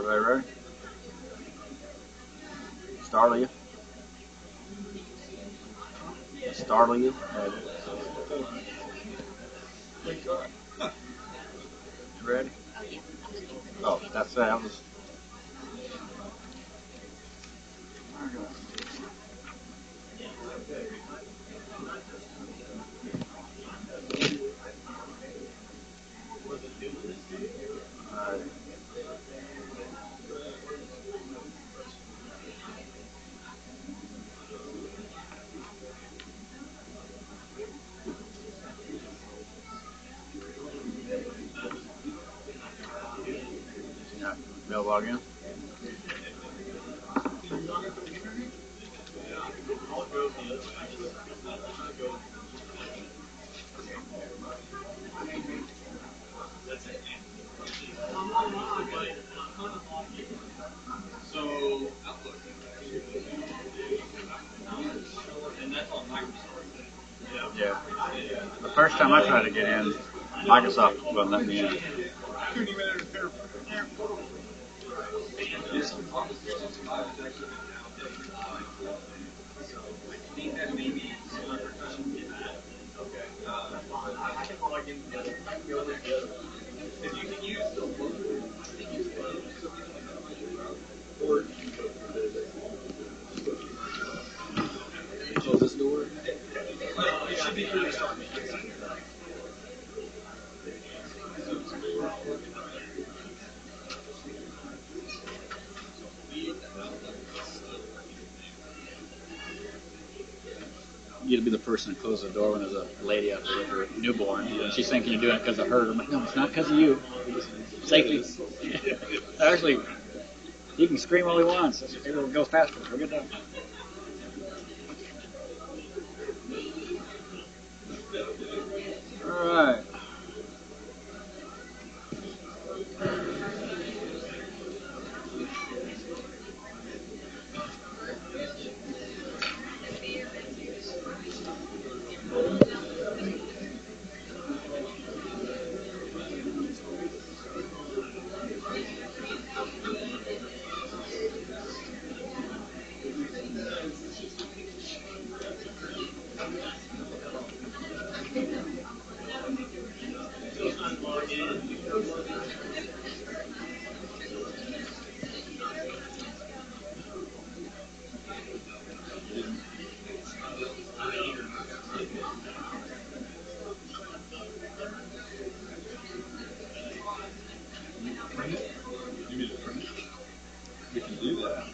Everybody ready? Startle you? Startle you? Ready? Oh, that's that. I was. They'll log in. So Outlook. And that's on Microsoft. Yeah. The first time I tried to get in, Microsoft wouldn't let me in. Couldn't even interfere. So I think that maybe okay. I can log in together. I can go in together. If you can use the local, I think it's or you can go through this. Close this door. It should be pretty strong. You'd be the person to close the door when there's a lady out there with her newborn. And she's thinking you're doing it because of her. I'm like, no, it's not because of you. Safety. Actually, he can scream all he wants. It'll go faster. We'll get done. All right. You need to print it? We can do that.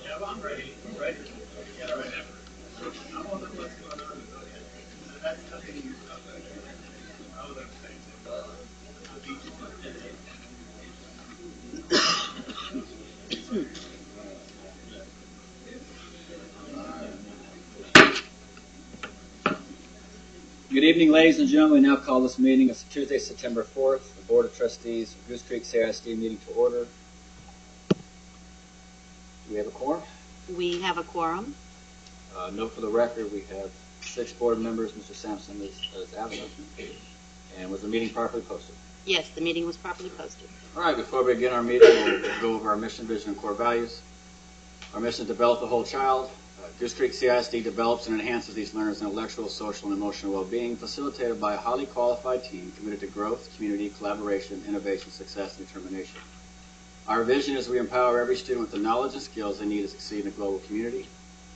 Yeah, I'm ready. I'm ready. Yeah, right now. I wonder what's going on. That's nothing. I was saying. Good evening, ladies and gentlemen. We now call this meeting of Tuesday, September 4th, the Board of Trustees, Goose Creek CISD meeting to order. Do we have a quorum? We have a quorum. Note for the record, we have 6 board members. Mr. Sampson is absent. And was the meeting properly posted? Yes, the meeting was properly posted. All right, before we begin our meeting, we'll go over our mission, vision, and core values. Our mission is to develop the whole child. Goose Creek CISD develops and enhances these learners' intellectual, social, and emotional well-being, facilitated by a highly qualified team committed to growth, community, collaboration, innovation, success, and determination. Our vision is we empower every student with the knowledge and skills they need to succeed in a global community.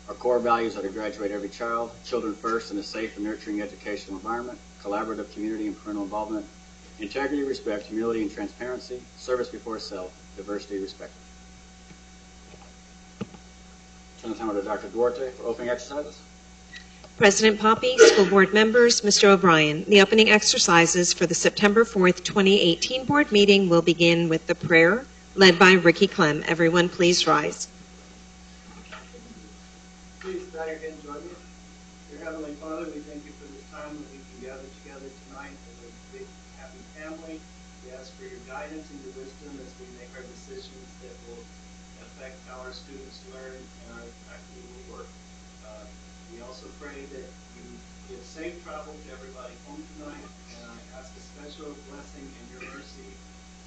Our core values are to graduate every child, children first in a safe and nurturing educational environment, collaborative community and parental involvement, integrity, respect, humility, and transparency, service before self, diversity, respect. Turn the time over to Dr. Duarte for opening exercises. President Poppy, school board members, Mr. O'Brien, the opening exercises for the September 4th, 2018 board meeting will begin with the prayer led by Ricky Clem. Everyone please rise. Please bow your head and join me. Dear Heavenly Father, we thank you for this time that we can gather together tonight as a big, happy family. We ask for your guidance and your wisdom as we make our decisions that will affect how our students learn and our faculty will work. We also pray that you give safe travel to everybody home tonight, and I ask a special blessing and your mercy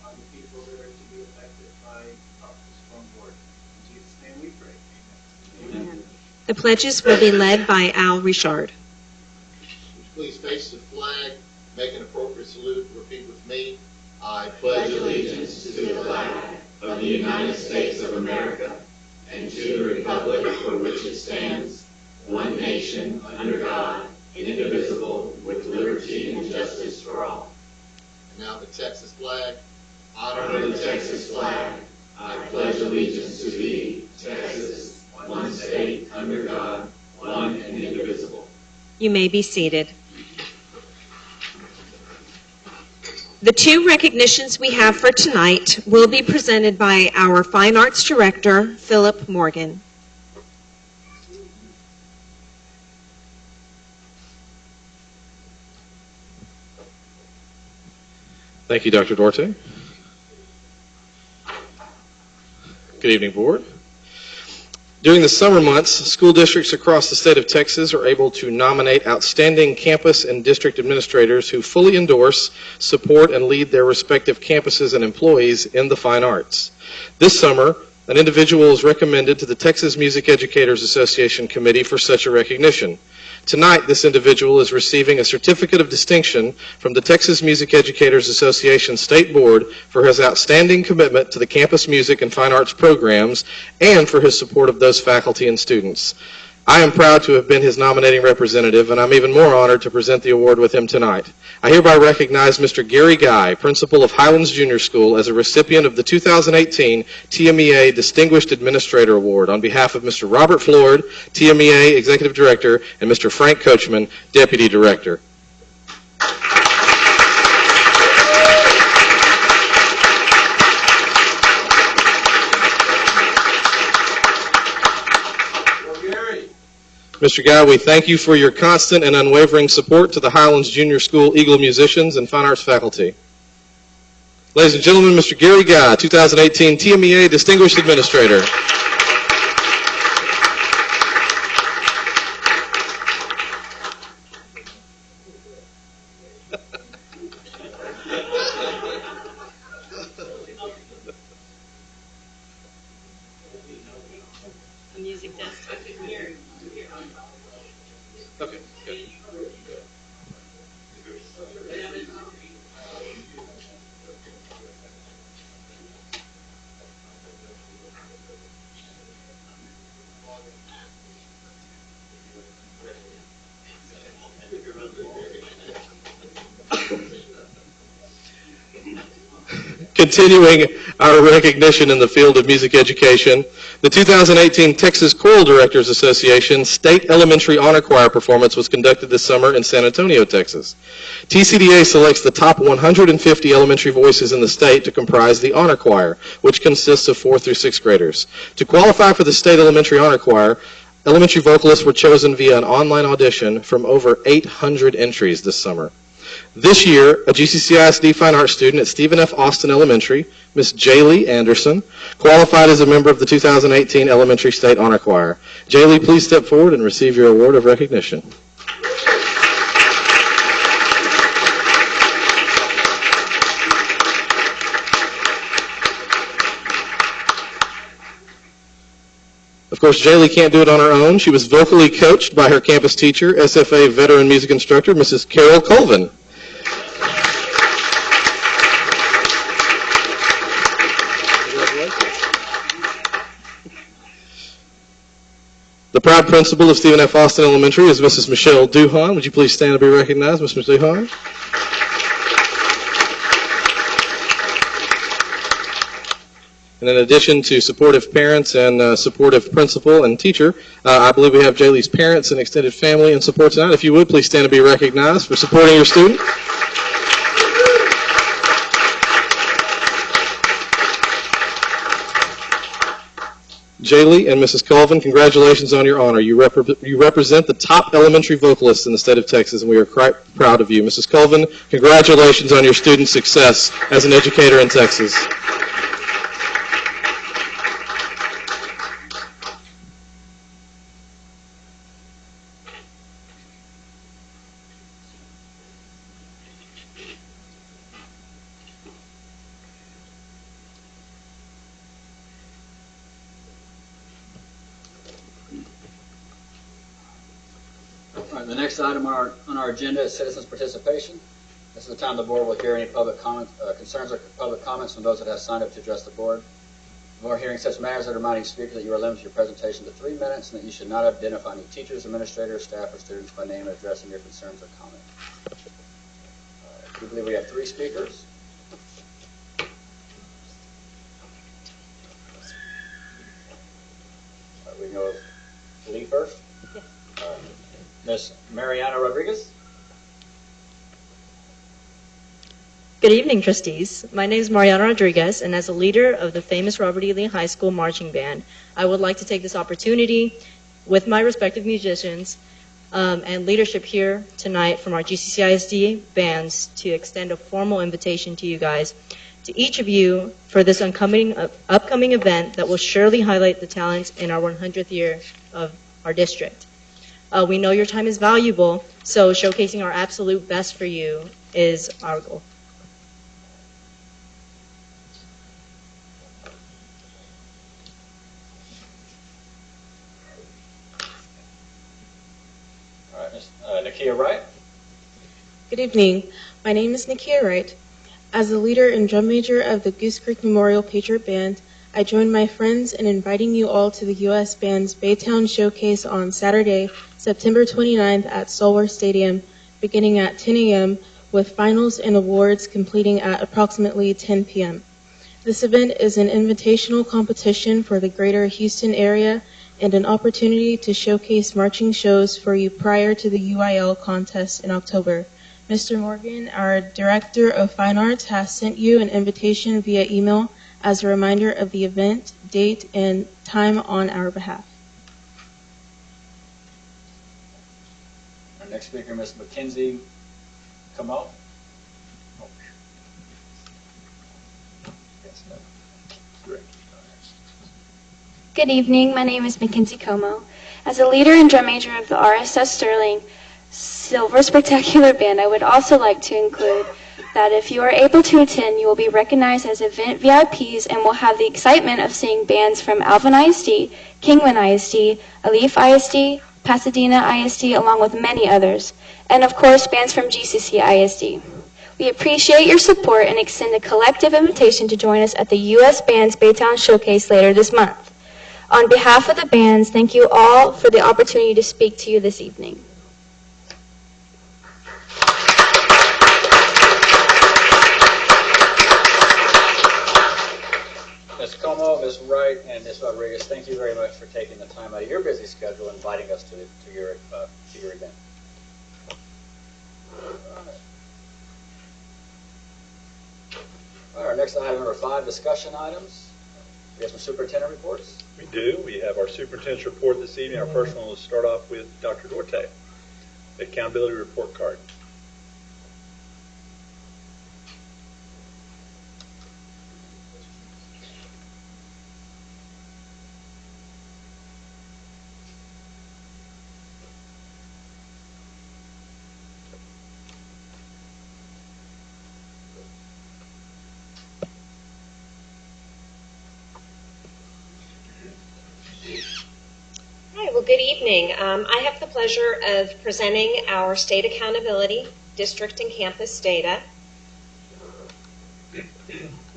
on the people that are to be affected by the storm board. In Jesus' name we pray. Amen. Amen. The pledges will be led by Al Richard. Please face the flag, make an appropriate salute, repeat with me. I pledge allegiance to the flag of the United States of America and to the republic for which it stands, one nation, under God, indivisible, with liberty and justice for all. And now the Texas flag. Honor the Texas flag. I pledge allegiance to thee, Texas, one state, under God, one and indivisible. You may be seated. The two recognitions we have for tonight will be presented by our Fine Arts Director, Philip Morgan. Thank you, Dr. Duarte. Good evening, Board. During the summer months, school districts across the state of Texas are able to nominate outstanding campus and district administrators who fully endorse, support, and lead their respective campuses and employees in the fine arts. This summer, an individual is recommended to the Texas Music Educators Association Committee for such a recognition. Tonight, this individual is receiving a certificate of distinction from the Texas Music Educators Association State Board for his outstanding commitment to the campus music and fine arts programs and for his support of those faculty and students. I am proud to have been his nominating representative, and I'm even more honored to present the award with him tonight. I hereby recognize Mr. Gary Guy, principal of Highlands Junior School, as a recipient of the 2018 TMEA Distinguished Administrator Award on behalf of Mr. Robert Floyd, TMEA Executive Director, and Mr. Frank Coachman, Deputy Director. Mr. Guy, we thank you for your constant and unwavering support to the Highlands Junior School Eagle musicians and fine arts faculty. Ladies and gentlemen, Mr. Gary Guy, 2018 TMEA Distinguished Administrator. A music test. Okay, good. Continuing our recognition in the field of music education, the 2018 Texas Choral Directors Association State Elementary Honor Choir performance was conducted this summer in San Antonio, Texas. TCDA selects the top 150 elementary voices in the state to comprise the honor choir, which consists of 4th through 6th graders. To qualify for the State Elementary Honor Choir, elementary vocalists were chosen via an online audition from over 800 entries this summer. This year, a GCCISD Fine Arts student at Stephen F. Austin Elementary, Miss Jaylee Anderson, qualified as a member of the 2018 Elementary State Honor Choir. Jaylee, please step forward and receive your award of recognition. Of course, Jaylee can't do it on her own. She was vocally coached by her campus teacher, SFA veteran music instructor, Mrs. Carol Colvin. The proud principal of Stephen F. Austin Elementary is Mrs. Michelle Duhan. Would you please stand and be recognized, Mrs. Duhan? And in addition to supportive parents and supportive principal and teacher, I believe we have Jaylee's parents and extended family in support tonight. If you would, please stand and be recognized for supporting your student. Jaylee and Mrs. Colvin, congratulations on your honor. You represent the top elementary vocalists in the state of Texas, and we are quite proud of you. Mrs. Colvin, congratulations on your student success as an educator in Texas. The next item on our agenda is citizens' participation. This is the time the board will hear any public concerns or public comments from those that have signed up to address the board. Before hearing such matters, I remind each speaker that you are limited your presentation to 3 minutes and that you should not identify any teachers, administrators, staff, or students by name in addressing your concerns or comments. We believe we have 3 speakers. We can go with Lee first. Yes. Ms. Mariana Rodriguez. Good evening, trustees. My name is Mariana Rodriguez, and as a leader of the famous Robert E. Lee High School Marching Band, I would like to take this opportunity with my respective musicians and leadership here tonight from our GCCISD bands to extend a formal invitation to you guys, to each of you, for this upcoming event that will surely highlight the talents in our 100th year of our district. We know your time is valuable, so showcasing our absolute best for you is our goal. All right, Ms. Nakia Wright. Good evening. My name is Nakia Wright. As a leader and drum major of the Goose Creek Memorial Patriot Band, I join my friends in inviting you all to the U.S. Band's Baytown Showcase on Saturday, September 29th at Solworth Stadium, beginning at 10 a.m., with finals and awards completing at approximately 10 p.m. This event is an invitational competition for the greater Houston area and an opportunity to showcase marching shows for you prior to the UIL contest in October. Mr. Morgan, our Director of Fine Arts, has sent you an invitation via email as a reminder of the event, date, and time on our behalf. Our next speaker, Ms. Mackenzie Como. Good evening. My name is Mackenzie Como. As a leader and drum major of the RSS Sterling Silver Spectacular Band, I would also like to include that if you are able to attend, you will be recognized as event VIPs and will have the excitement of seeing bands from Alvin ISD, Kingman ISD, Alief ISD, Pasadena ISD, along with many others, and of course bands from GCC ISD. We appreciate your support and extend a collective invitation to join us at the U.S. Band's Baytown Showcase later this month. On behalf of the bands, thank you all for the opportunity to speak to you this evening. Ms. Como, Ms. Wright, and Ms. Rodriguez, thank you very much for taking the time out of your busy schedule and inviting us to your event. All right, our next item, number 5, discussion items. We have some superintendent reports. We do. We have our superintendent's report this evening. Our first one will start off with Dr. Duarte, the accountability report card. Hi, well, good evening. I have the pleasure of presenting our state accountability district and campus data.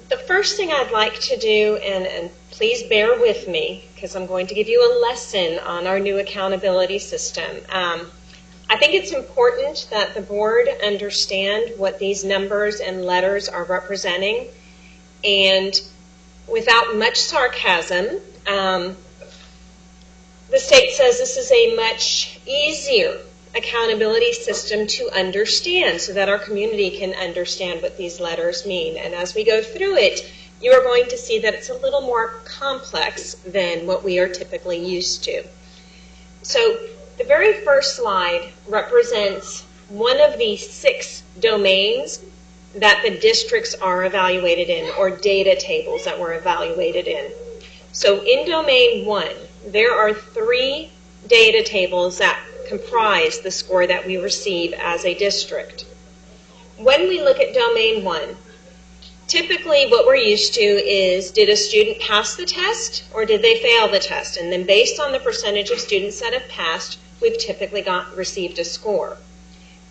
The first thing I'd like to do, and please bear with me because I'm going to give you a lesson on our new accountability system. I think it's important that the board understand what these numbers and letters are representing, and without much sarcasm, the state says this is a much easier accountability system to understand so that our community can understand what these letters mean. And as we go through it, you are going to see that it's a little more complex than what we are typically used to. So the very first slide represents one of the 6 domains that the districts are evaluated in, or data tables that we're evaluated in. So in domain 1, there are 3 data tables that comprise the score that we receive as a district. When we look at domain 1, typically what we're used to is, did a student pass the test or did they fail the test? And then based on the percentage of students that have passed, we've typically received a score.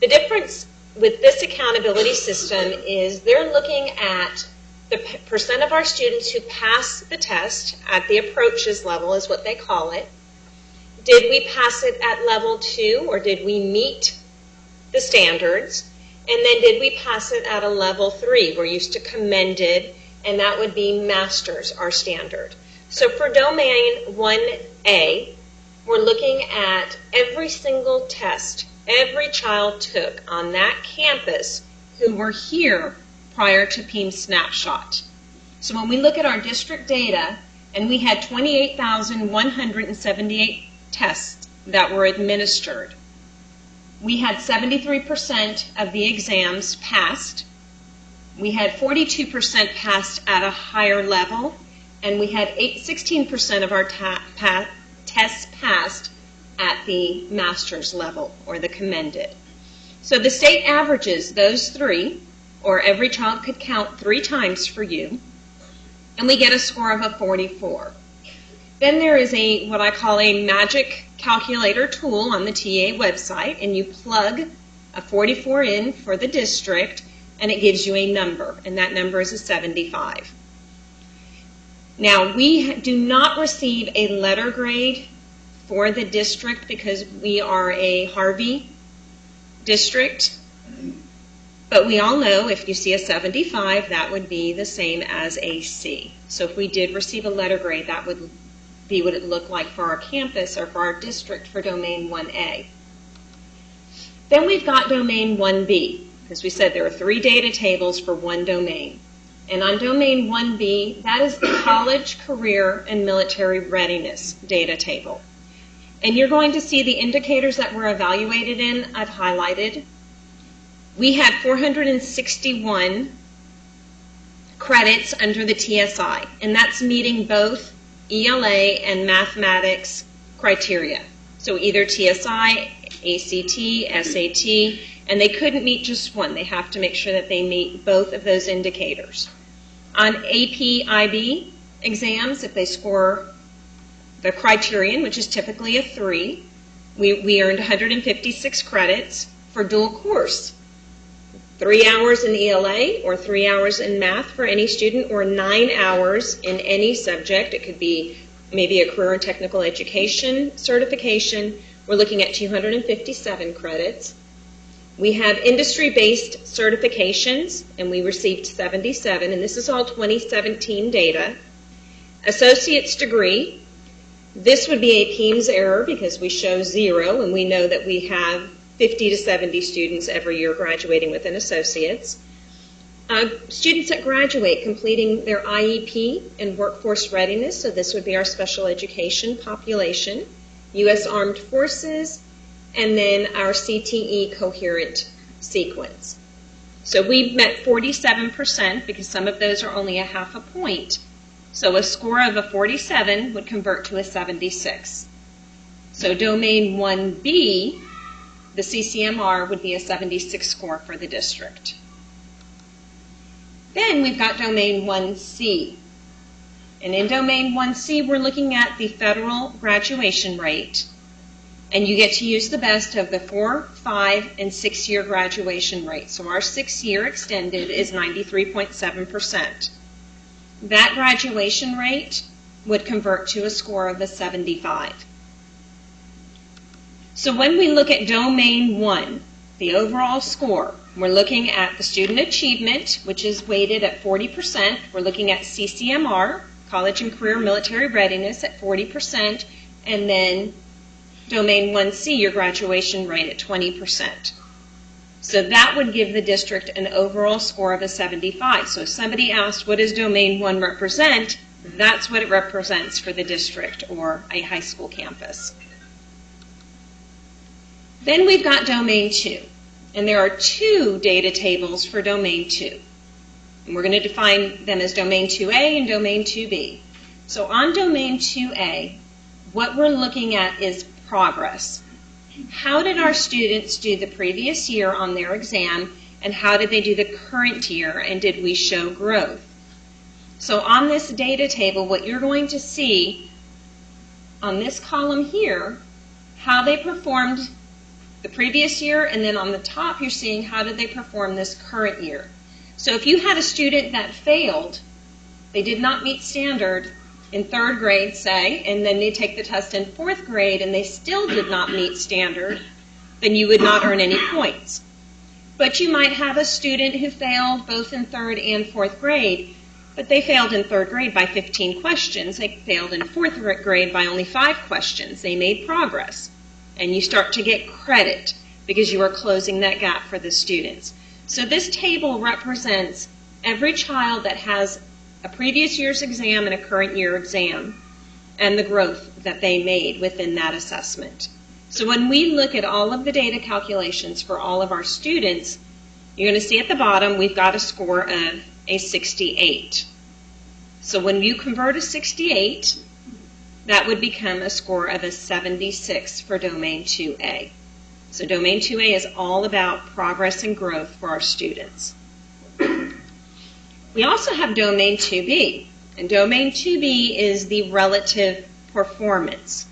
The difference with this accountability system is they're looking at the percent of our students who pass the test at the approaches level, is what they call it. Did we pass it at level 2, or did we meet the standards? And then did we pass it at a level 3? We're used to commended, and that would be masters, our standard. So for domain 1A, we're looking at every single test every child took on that campus who were here prior to PEAM snapshot. So when we look at our district data, and we had 28,178 tests that were administered, we had 73% of the exams passed, we had 42% passed at a higher level, and we had 16% of our tests passed at the master's level, or the commended. So the state averages those 3, or every child could count 3 times for you, and we get a score of a 44. Then there is what I call a magic calculator tool on the TA website, and you plug a 44 in for the district, and it gives you a number, and that number is a 75. Now, we do not receive a letter grade for the district because we are a Harvey district, but we all know if you see a 75, that would be the same as a C. So if we did receive a letter grade, that would be what it looked like for our campus or for our district for domain 1A. Then we've got domain 1B, because we said there are 3 data tables for one domain. And on domain 1B, that is the college, career, and military readiness data table. And you're going to see the indicators that we're evaluated in, I've highlighted. We had 461 credits under the TSI, and that's meeting both ELA and mathematics criteria. So either TSI, ACT, SAT, and they couldn't meet just one. They have to make sure that they meet both of those indicators. On AP IB exams, if they score the criterion, which is typically a 3, we earned 156 credits for dual course. 3 hours in ELA or 3 hours in math for any student, or 9 hours in any subject. It could be maybe a career and technical education certification. We're looking at 257 credits. We have industry-based certifications, and we received 77, and this is all 2017 data. Associate's degree, this would be a PEAMS error because we show 0, and we know that we have 50 to 70 students every year graduating with an associate's. Students that graduate completing their IEP and workforce readiness, so this would be our special education population, U.S. Armed Forces, and then our CTE coherent sequence. So we met 47% because some of those are only a half a point. So a score of a 47 would convert to a 76. So domain 1B, the CCMR, would be a 76 score for the district. Then we've got domain 1C. And in domain 1C, we're looking at the federal graduation rate. And you get to use the best of the 4, 5, and 6-year graduation rate. So our 6-year extended is 93.7%. That graduation rate would convert to a score of a 75. So when we look at domain 1, the overall score, we're looking at the student achievement, which is weighted at 40%. We're looking at CCMR, college and career military readiness, at 40%, and then domain 1C, your graduation rate at 20%. So that would give the district an overall score of a 75. So if somebody asked, what does domain 1 represent? That's what it represents for the district or a high school campus. Then we've got domain 2. And there are 2 data tables for domain 2. And we're going to define them as domain 2A and domain 2B. So on domain 2A, what we're looking at is progress. How did our students do the previous year on their exam, and how did they do the current year, and did we show growth? So on this data table, what you're going to see on this column here, how they performed the previous year, and then on the top you're seeing how did they perform this current year. So if you had a student that failed, they did not meet standard in 3rd grade, say, and then they take the test in 4th grade and they still did not meet standard, then you would not earn any points. But you might have a student who failed both in 3rd and 4th grade, but they failed in 3rd grade by 15 questions. They failed in 4th grade by only 5 questions. They made progress. And you start to get credit because you are closing that gap for the students. So this table represents every child that has a previous year's exam and a current year exam and the growth that they made within that assessment. So when we look at all of the data calculations for all of our students, you're going to see at the bottom we've got a score of a 68. So when you convert a 68, that would become a score of a 76 for domain 2A. So domain 2A is all about progress and growth for our students. We also have domain 2B, and domain 2B is the relative performance.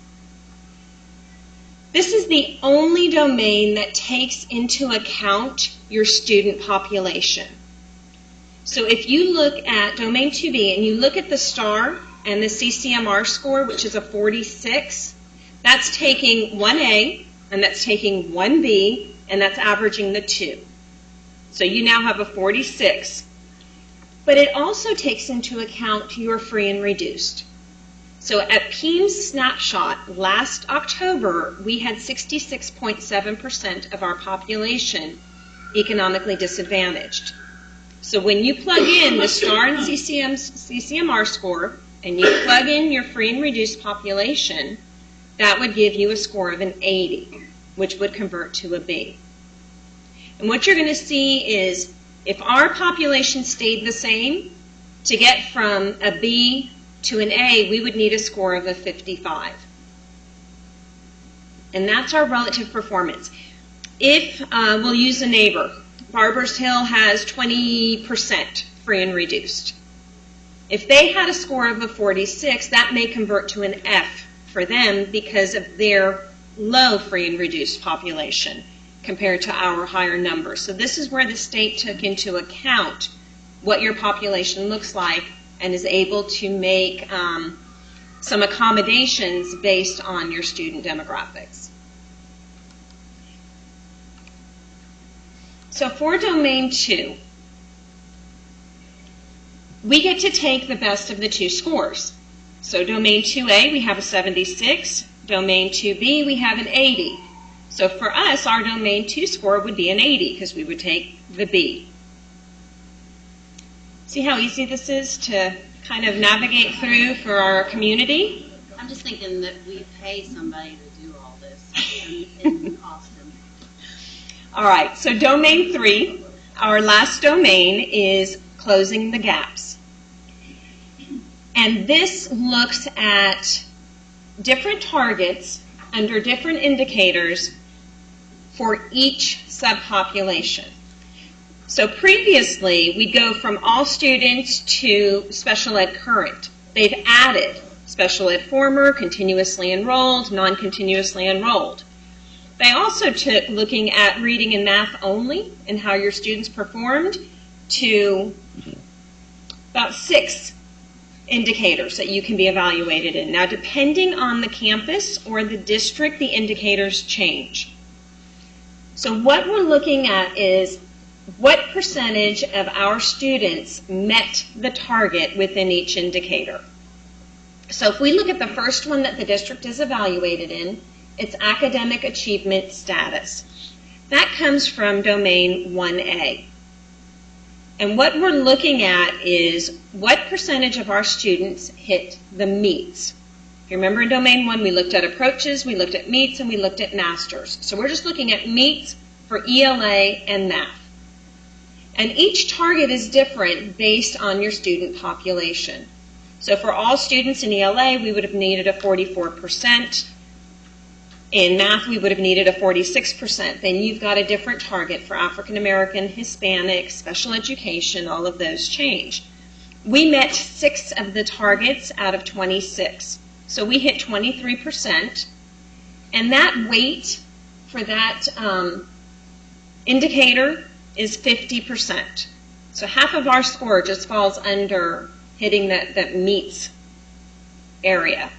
This is the only domain that takes into account your student population. So if you look at domain 2B and you look at the STAR and the CCMR score, which is a 46, that's taking 1A and that's taking 1B and that's averaging the 2. So you now have a 46. But it also takes into account your free and reduced. So at PEAM's snapshot last October, we had 66.7% of our population economically disadvantaged. So when you plug in the STAR and CCMR score, and you plug in your free and reduced population, that would give you a score of an 80, which would convert to a B. And what you're going to see is if our population stayed the same, to get from a B to an A, we would need a score of a 55. And that's our relative performance. If we'll use a neighbor, Barbers Hill has 20% free and reduced. If they had a score of a 46, that may convert to an F for them because of their low free and reduced population compared to our higher numbers. So this is where the state took into account what your population looks like and is able to make some accommodations based on your student demographics. So for domain 2, we get to take the best of the 2 scores. So domain 2A, we have a 76. Domain 2B, we have an 80. So for us, our domain 2 score would be an 80 because we would take the B. See how easy this is to kind of navigate through for our community? I'm just thinking that we pay somebody to do all this in Austin. All right, so domain 3, our last domain is closing the gaps. And this looks at different targets under different indicators for each subpopulation. So previously, we go from all students to special ed current. They've added special ed former, continuously enrolled, non-continuously enrolled. They also took looking at reading and math only and how your students performed to about 6 indicators that you can be evaluated in. Now, depending on the campus or the district, the indicators change. So what we're looking at is what percentage of our students met the target within each indicator. So if we look at the first one that the district is evaluated in, it's academic achievement status. That comes from domain 1A. And what we're looking at is what percentage of our students hit the meets. If you remember in domain 1, we looked at approaches, we looked at meets, and we looked at masters. So we're just looking at meets for ELA and math. And each target is different based on your student population. So for all students in ELA, we would have needed a 44%. In math, we would have needed a 46%. Then you've got a different target for African American, Hispanic, special education, all of those change. We met 6 of the targets out of 26. So we hit 23%. And that weight for that indicator is 50%. So half of our score just falls under hitting that meets area.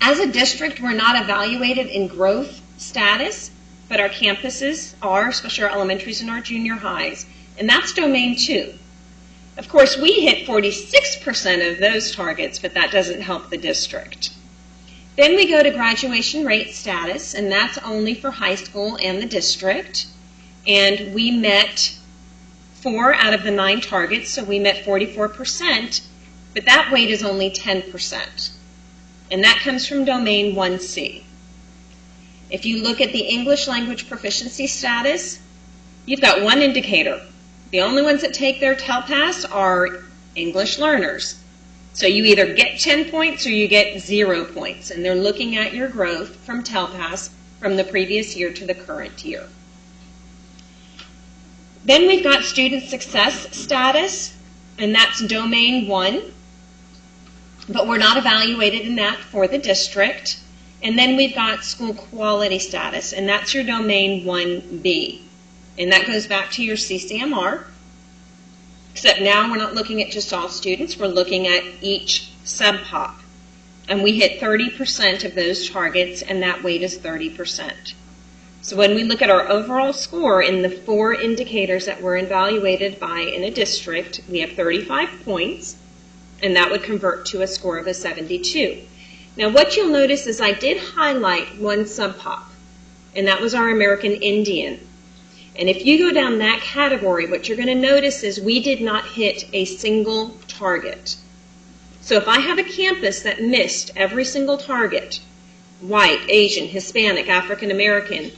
As a district, we're not evaluated in growth status, but our campuses are, especially our elementaries and our junior highs, and that's domain 2. Of course, we hit 46% of those targets, but that doesn't help the district. Then we go to graduation rate status, and that's only for high school and the district, and we met 4 out of the 9 targets, so we met 44%, but that weight is only 10%. And that comes from domain 1C. If you look at the English language proficiency status, you've got one indicator. The only ones that take their TELPAS are English learners. So you either get 10 points or you get 0 points, and they're looking at your growth from TELPAS from the previous year to the current year. Then we've got student success status, and that's domain 1. But we're not evaluated in that for the district. And then we've got school quality status, and that's your domain 1B. And that goes back to your CCMR, except now we're not looking at just all students, we're looking at each sub-pop. And we hit 30% of those targets, and that weight is 30%. So when we look at our overall score in the 4 indicators that we're evaluated by in a district, we have 35 points. And that would convert to a score of a 72. Now what you'll notice is I did highlight one sub-pop, and that was our American Indian. And if you go down that category, what you're going to notice is we did not hit a single target. So if I have a campus that missed every single target, white, Asian, Hispanic, African American,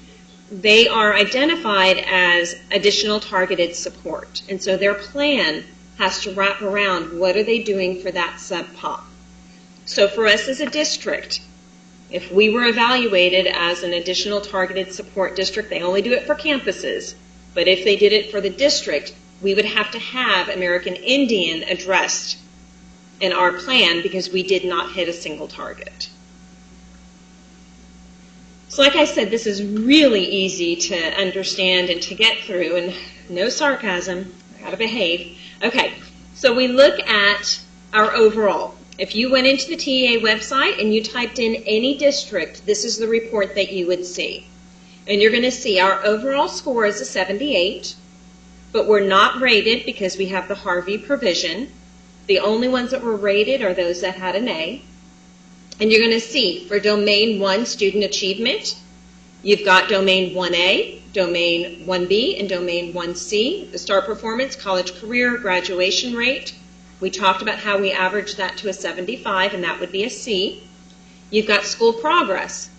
they are identified as additional targeted support. And so their plan has to wrap around what are they doing for that sub-pop. So for us as a district, if we were evaluated as an additional targeted support district, they only do it for campuses, but if they did it for the district, we would have to have American Indian addressed in our plan because we did not hit a single target. So like I said, this is really easy to understand and to get through, and no sarcasm, how to behave. Okay, so we look at our overall. If you went into the TEA website and you typed in any district, this is the report that you would see. And you're going to see our overall score is a 78, but we're not rated because we have the Harvey provision. The only ones that were rated are those that had an A. And you're going to see for domain 1 student achievement, you've got domain 1A, domain 1B, and domain 1C, the STAR performance, college career, graduation rate. We talked about how we averaged that to a 75, and that would be a C. You've got school progress.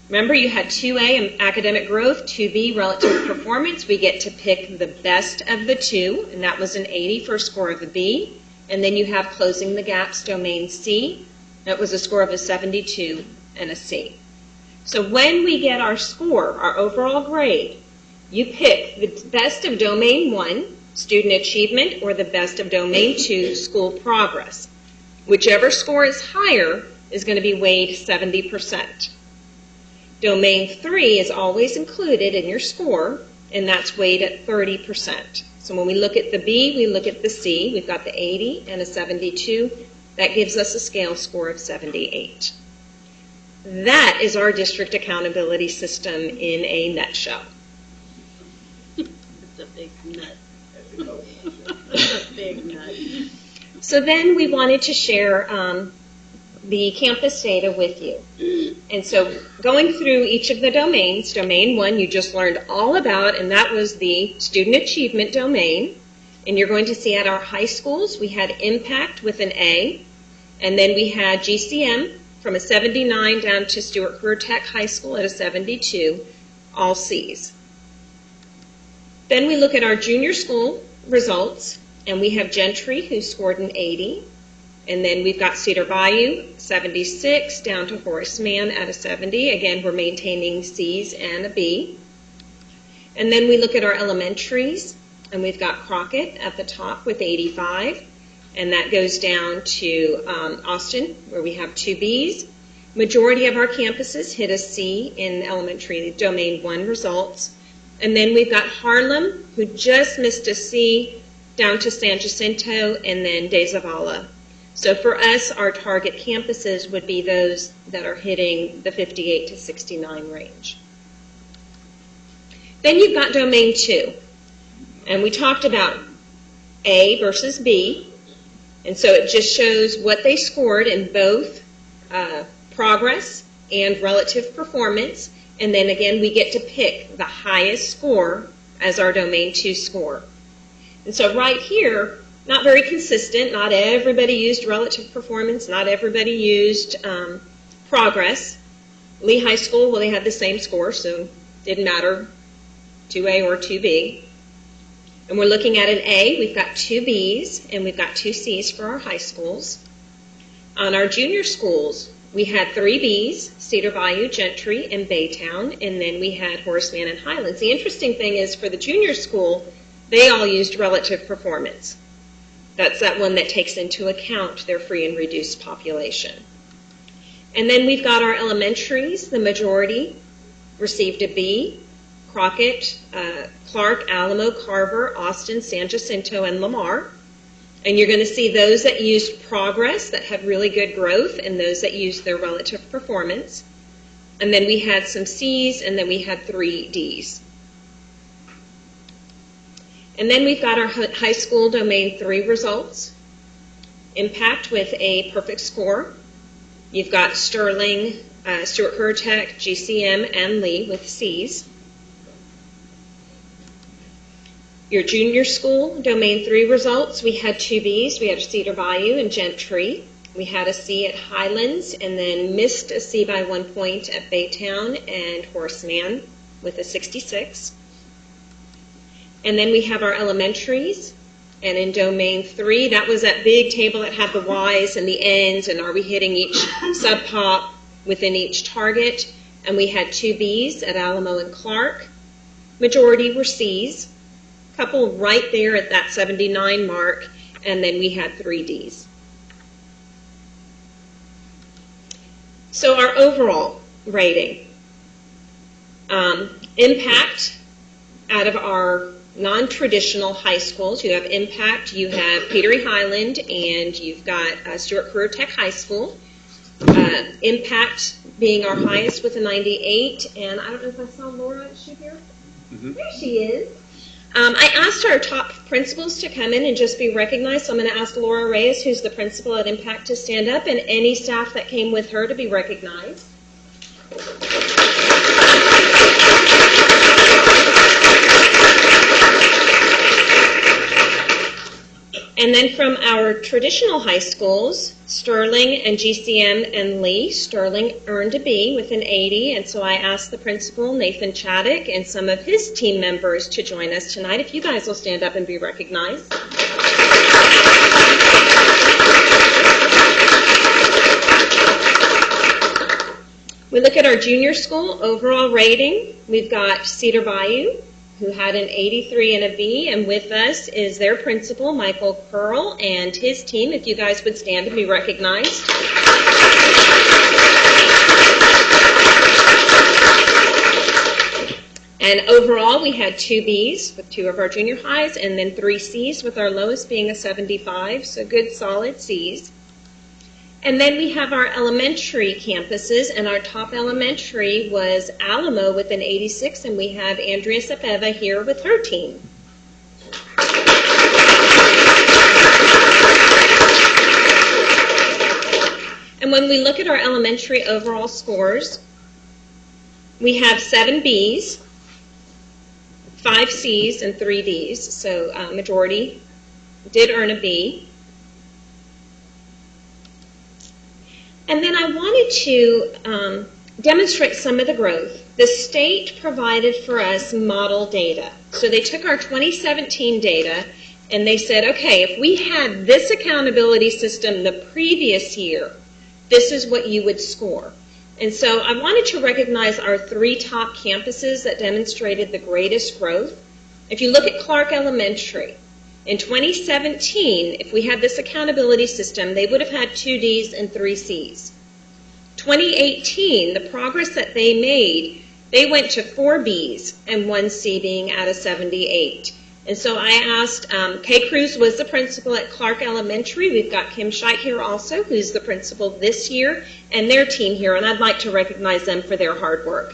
Remember, you had 2A in academic growth, 2B relative performance. We get to pick the best of the 2, and that was an 80 for a score of a B. And then you have closing the gaps, domain C. That was a score of a 72 and a C. So when we get our score, our overall grade, you pick the best of domain 1, student achievement, or the best of domain 2, school progress. Whichever score is higher is going to be weighed 70%. Domain 3 is always included in your score, and that's weighed at 30%. So when we look at the B, we look at the C. We've got the 80 and a 72. That gives us a scale score of 78. That is our district accountability system in a nutshell. It's a big nut. It's a big nut. So then we wanted to share the campus data with you. And so going through each of the domains, domain 1 you just learned all about, and that was the student achievement domain. And you're going to see at our high schools we had impact with an A, and then we had GCM from a 79 down to Stewart Career Tech High School at a 72, all C's. Then we look at our junior school results, and we have Gentry, who scored an 80. And then we've got Cedar Bayou, 76, down to Horace Mann at a 70. Again, we're maintaining C's and a B. And then we look at our elementaries, and we've got Crockett at the top with 85. And that goes down to Austin, where we have 2 B's. Majority of our campuses hit a C in elementary domain 1 results. And then we've got Harlem, who just missed a C, down to San Jacinto, and then De Zavala. So for us, our target campuses would be those that are hitting the 58 to 69 range. Then you've got domain 2. And we talked about A versus B. And so it just shows what they scored in both progress and relative performance. And then again, we get to pick the highest score as our domain 2 score. And so right here, not very consistent. Not everybody used relative performance. Not everybody used progress. Lee High School, well, they had the same score, so it didn't matter 2A or 2B. And we're looking at an A. We've got 2 B's, and we've got 2 C's for our high schools. On our junior schools, we had 3 B's, Cedar Bayou, Gentry, and Baytown, and then we had Horace Mann and Highlands. The interesting thing is for the junior school, they all used relative performance. That's that one that takes into account their free and reduced population. And then we've got our elementaries. The majority received a B. Crockett, Clark, Alamo, Carver, Austin, San Jacinto, and Lamar. And you're going to see those that used progress that had really good growth and those that used their relative performance. And then we had some C's, and then we had 3 D's. And then we've got our high school domain 3 results. Impact with a perfect score. You've got Sterling, Stewart Career Tech, GCM, and Lee with C's. Your junior school domain 3 results, we had 2 B's. We had Cedar Bayou and Gentry. We had a C at Highlands, and then missed a C by 1 point at Baytown and Horace Mann with a 66. And then we have our elementaries, and in domain 3, that was that big table that had the Y's and the N's, and are we hitting each sub-pop within each target? And we had 2 B's at Alamo and Clark. Majority were C's, couple right there at that 79 mark, and then we had 3 D's. So our overall rating, impact out of our non-traditional high schools, you have Impact, you have Petery Highland, and you've got Stewart Career Tech High School. Impact being our highest with a 98, and I don't know if I saw Laura, is she here? Mm-hmm. There she is. I asked our top principals to come in and just be recognized, so I'm going to ask Laura Reyes, who's the principal at Impact, to stand up, and any staff that came with her to be recognized. And then from our traditional high schools, Sterling and GCM and Lee, Sterling earned a B with an 80, and so I asked the principal, Nathan Chaddick, and some of his team members to join us tonight. If you guys will stand up and be recognized. We look at our junior school overall rating. We've got Cedar Bayou, who had an 83 and a B, and with us is their principal, Michael Curl, and his team. If you guys would stand and be recognized. And overall, we had 2 B's with 2 of our junior highs, and then 3 C's, with our lowest being a 75, so good solid C's. And then we have our elementary campuses, and our top elementary was Alamo with an 86, and we have Andrea Cepeda here with her team. And when we look at our elementary overall scores, we have 7 Bs, 5 Cs, and 3 Ds. So majority did earn a B. And then I wanted to demonstrate some of the growth. The state provided for us model data. So they took our 2017 data and they said, okay, if we had this accountability system the previous year, this is what you would score. And so I wanted to recognize our 3 top campuses that demonstrated the greatest growth. If you look at Clark Elementary, in 2017, if we had this accountability system, they would have had 2 Ds and 3 Cs. 2018, the progress that they made, they went to 4 Bs and 1 C, being at a 78. And so I asked, Kay Cruz was the principal at Clark Elementary. We've got Kim Scheidt here also, who's the principal this year, and their team here, and I'd like to recognize them for their hard work.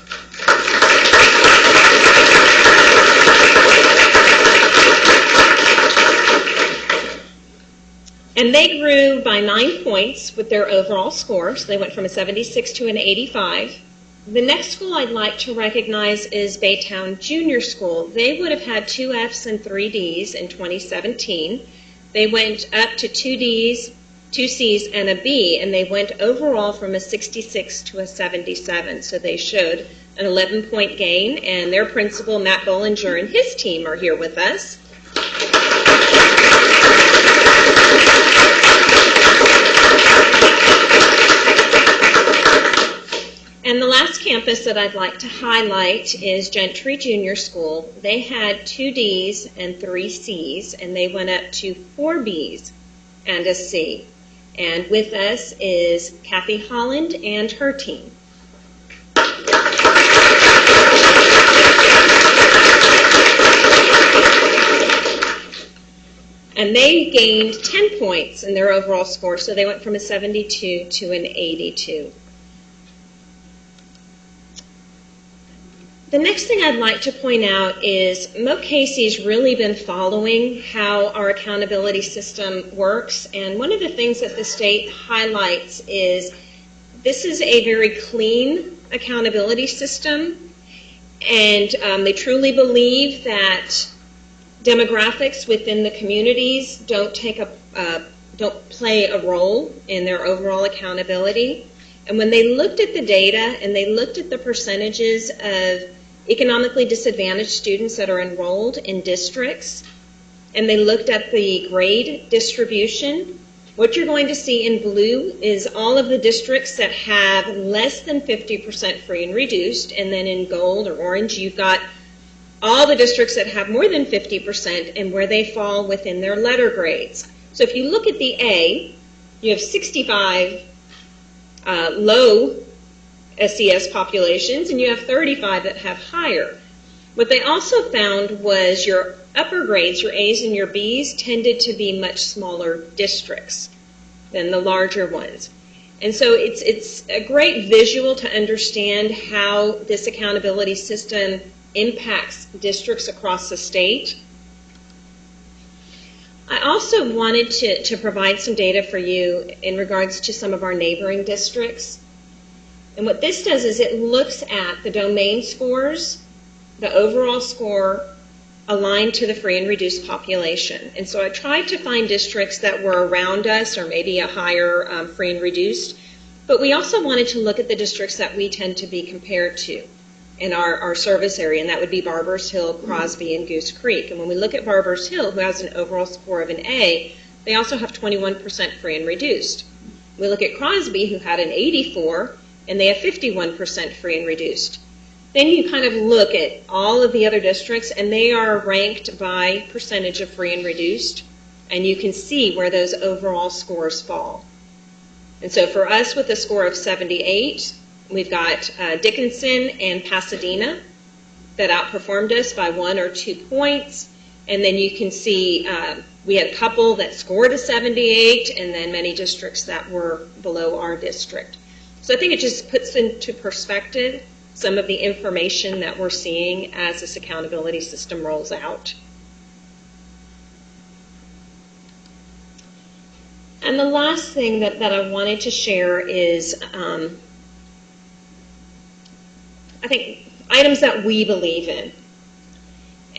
And they grew by 9 points with their overall score, so they went from a 76 to an 85. The next school I'd like to recognize is Baytown Junior School. They would have had 2 Fs and 3 Ds in 2017. They went up to 2 Ds, 2 Cs, and a B, and they went overall from a 66 to a 77. So they showed an 11-point gain, and their principal, Matt Bollinger, and his team are here with us. And the last campus that I'd like to highlight is Gentry Junior School. They had 2 Ds and 3 Cs, and they went up to 4 Bs and a C. And with us is Kathy Holland and her team. And they gained 10 points in their overall score, so they went from a 72 to an 82. The next thing I'd like to point out is Mo Casey's really been following how our accountability system works, and one of the things that the state highlights is this is a very clean accountability system, and they truly believe that demographics within the communities don't play a role in their overall accountability. And when they looked at the data and they looked at the percentages of economically disadvantaged students that are enrolled in districts, and they looked at the grade distribution, what you're going to see in blue is all of the districts that have less than 50% free and reduced, and then in gold or orange you've got all the districts that have more than 50% and where they fall within their letter grades. So if you look at the A, you have 65 low SES populations, and you have 35 that have higher. What they also found was your upper grades, your A's and your B's, tended to be much smaller districts than the larger ones. And so it's a great visual to understand how this accountability system impacts districts across the state. I also wanted to provide some data for you in regards to some of our neighboring districts. And what this does is it looks at the domain scores, the overall score aligned to the free and reduced population. And so I tried to find districts that were around us or maybe a higher free and reduced, but we also wanted to look at the districts that we tend to be compared to in our service area, and that would be Barbers Hill, Crosby, and Goose Creek. And when we look at Barbers Hill, who has an overall score of an A, they also have 21% free and reduced. We look at Crosby, who had an 84, and they have 51% free and reduced. Then you kind of look at all of the other districts, and they are ranked by percentage of free and reduced, and you can see where those overall scores fall. And so for us with a score of 78, we've got Dickinson and Pasadena that outperformed us by 1 or 2 points, and then you can see we had a couple that scored a 78, and then many districts that were below our district. So I think it just puts into perspective some of the information that we're seeing as this accountability system rolls out. And And the last thing that I wanted to share is, I think, items that we believe in.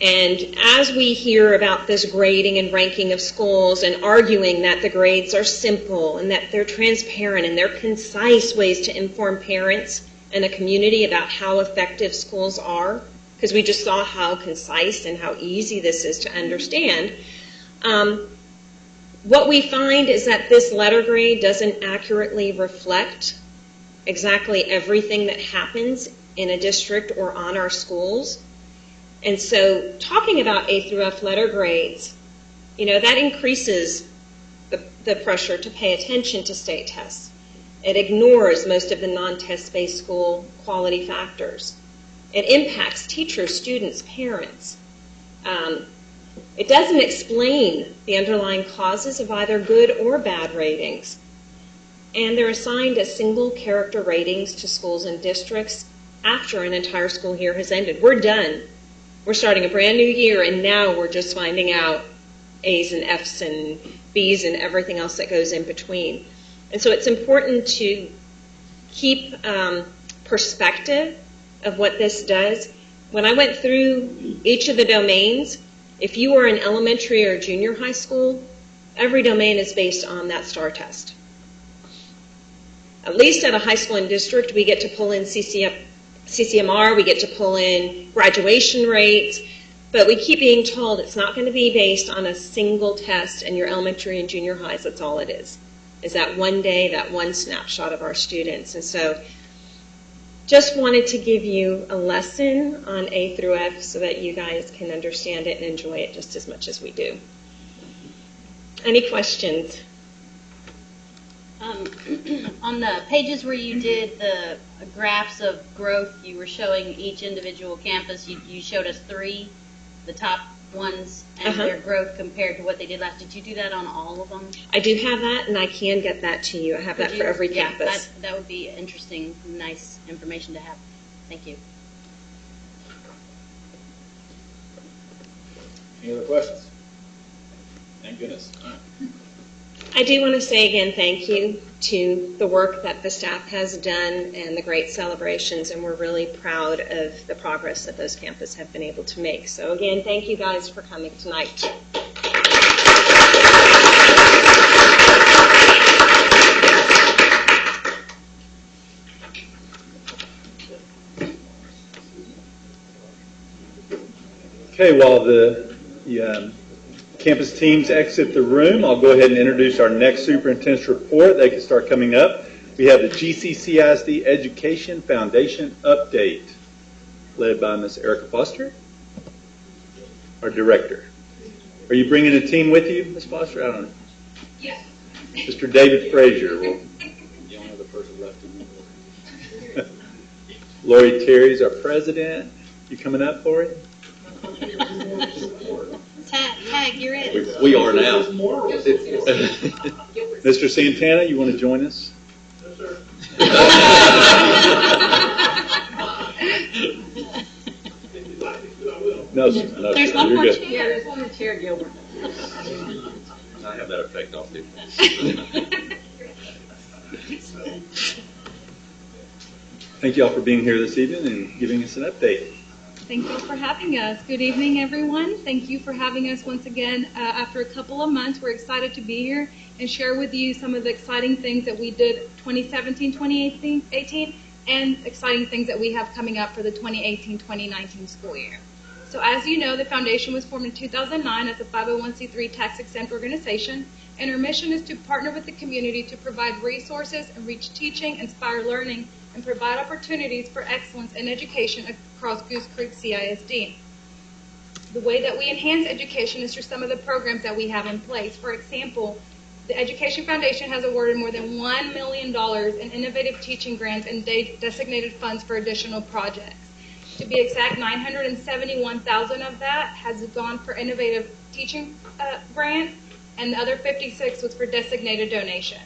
And as we hear about this grading and ranking of schools and arguing that the grades are simple and that they're transparent and they're concise ways to inform parents and a community about how effective schools are, because we just saw how concise and how easy this is to understand, what we find is that this letter grade doesn't accurately reflect exactly everything that happens in a district or on our schools. And so talking about A through F letter grades, that increases the pressure to pay attention to state tests. It ignores most of the non-test-based school quality factors. It impacts teachers, students, parents. It doesn't explain the underlying causes of either good or bad ratings. And they're assigned as single character ratings to schools and districts after an entire school year has ended. We're done. We're starting a brand new year, and now we're just finding out A's and F's and B's and everything else that goes in between. And so it's important to keep perspective of what this does. When I went through each of the domains, if you are in elementary or junior high school, every domain is based on that STAR test. At least at a high school and district, we get to pull in CCMR, we get to pull in graduation rates, but we keep being told it's not going to be based on a single test in your elementary and junior highs. That's all it is that one day, that one snapshot of our students. And so just wanted to give you a lesson on A through F so that you guys can understand it and enjoy it just as much as we do. Any questions? On the pages where you did the graphs of growth, you were showing each individual campus. You showed us 3, the top ones, and their growth compared to what they did last. Did you do that on all of them? I do have that, and I can get that to you. I have that for every campus. That would be interesting, nice information to have. Thank you. Any other questions? Thank goodness. All right. I do want to say again thank you to the work that the staff has done and the great celebrations, and we're really proud of the progress that those campuses have been able to make. So again, thank you guys for coming tonight. Okay, while the campus teams exit the room, I'll go ahead and introduce our next superintendent's report. They can start coming up. We have the CISD Education Foundation Update, led by Ms. Erica Foster, our director. Are you bringing a team with you, Ms. Foster? I don't know. Yes. Mr. David Frazier. The only other person left in the room. Lori Terry's our president. You coming up for it? Tag, you're in. We are now. Mr. Santana, you want to join us? No, sir. No, There's sir. one You're more good. chair. There's one more chair, Gilbert. I have that effect off too. Thank you all for being here this evening and giving us an update. Thank you for having us. Good evening, everyone. Thank you for having us once again. After a couple of months, we're excited to be here and share with you some of the exciting things that we did 2017, 2018, and exciting things that we have coming up for the 2018-2019 school year. So as you know, the foundation was formed in 2009 as a 501c3 tax-exempt organization, and our mission is to partner with the community to provide resources, enrich teaching, inspire learning, and provide opportunities for excellence in education across Goose Creek CISD. The way that we enhance education is through some of the programs that we have in place. For example, the Education Foundation has awarded more than $1 million in innovative teaching grants and designated funds for additional projects. To be exact, $971,000 of that has gone for innovative teaching grants, and the other 56 was for designated donations.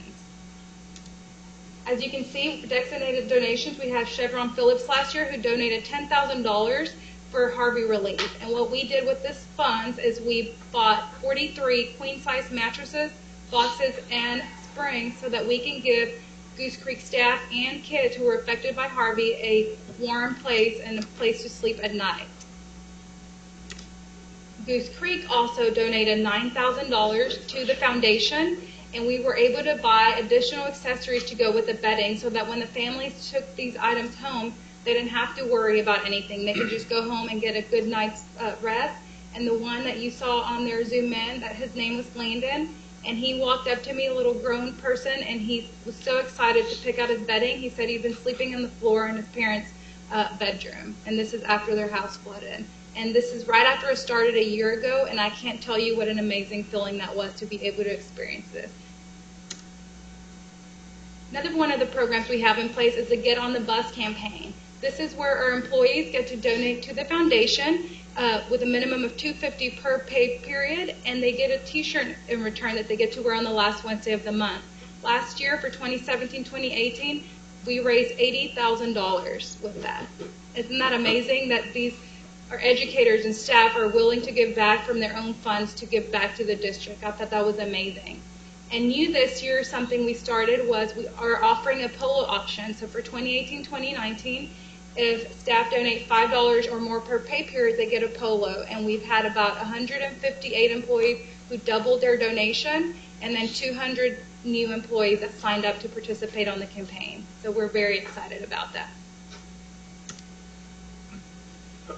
As you can see, for designated donations, we have Chevron Phillips last year who donated $10,000 for Harvey relief. And what we did with this funds is we bought 43 queen-size mattresses, boxes, and spring so that we can give Goose Creek staff and kids who were affected by Harvey a warm place and a place to sleep at night. Goose Creek also donated $9,000 to the foundation, and we were able to buy additional accessories to go with the bedding so that when the families took these items home, they didn't have to worry about anything. They could just go home and get a good night's rest. And the one that you saw on their Zoom in, that his name was Landon, and he walked up to me, a little grown person, and he was so excited to pick out his bedding. He said he'd been sleeping on the floor in his parents' bedroom, and this is after their house flooded. And this is right after it started a year ago, and I can't tell you what an amazing feeling that was to be able to experience this. Another one of the programs we have in place is the Get on the Bus campaign. This is where our employees get to donate to the foundation with a minimum of $250 per pay period, and they get a t-shirt in return that they get to wear on the last Wednesday of the month. Last year, for 2017-2018, we raised $80,000 with that. Isn't that amazing that our educators and staff are willing to give back from their own funds to give back to the district? I thought that was amazing. And new this year, something we started was we are offering a polo option. So for 2018-2019, if staff donate $5 or more per pay period, they get a polo. And we've had about 158 employees who doubled their donation, and then 200 new employees that signed up to participate on the campaign. So we're very excited about that.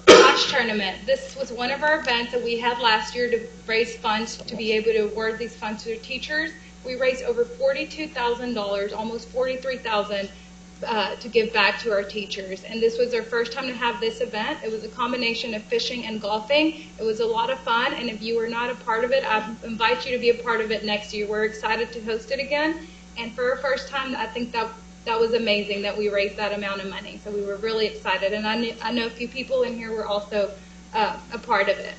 Watch tournament. This was one of our events that we had last year to raise funds to be able to award these funds to their teachers. We raised over $42,000, almost $43,000 to give back to our teachers. And this was our first time to have this event. It was a combination of fishing and golfing. It was a lot of fun, and if you were not a part of it, I invite you to be a part of it next year. We're excited to host it again. And for our first time, I think that was amazing that we raised that amount of money. So we were really excited. And I know a few people in here were also a part of it.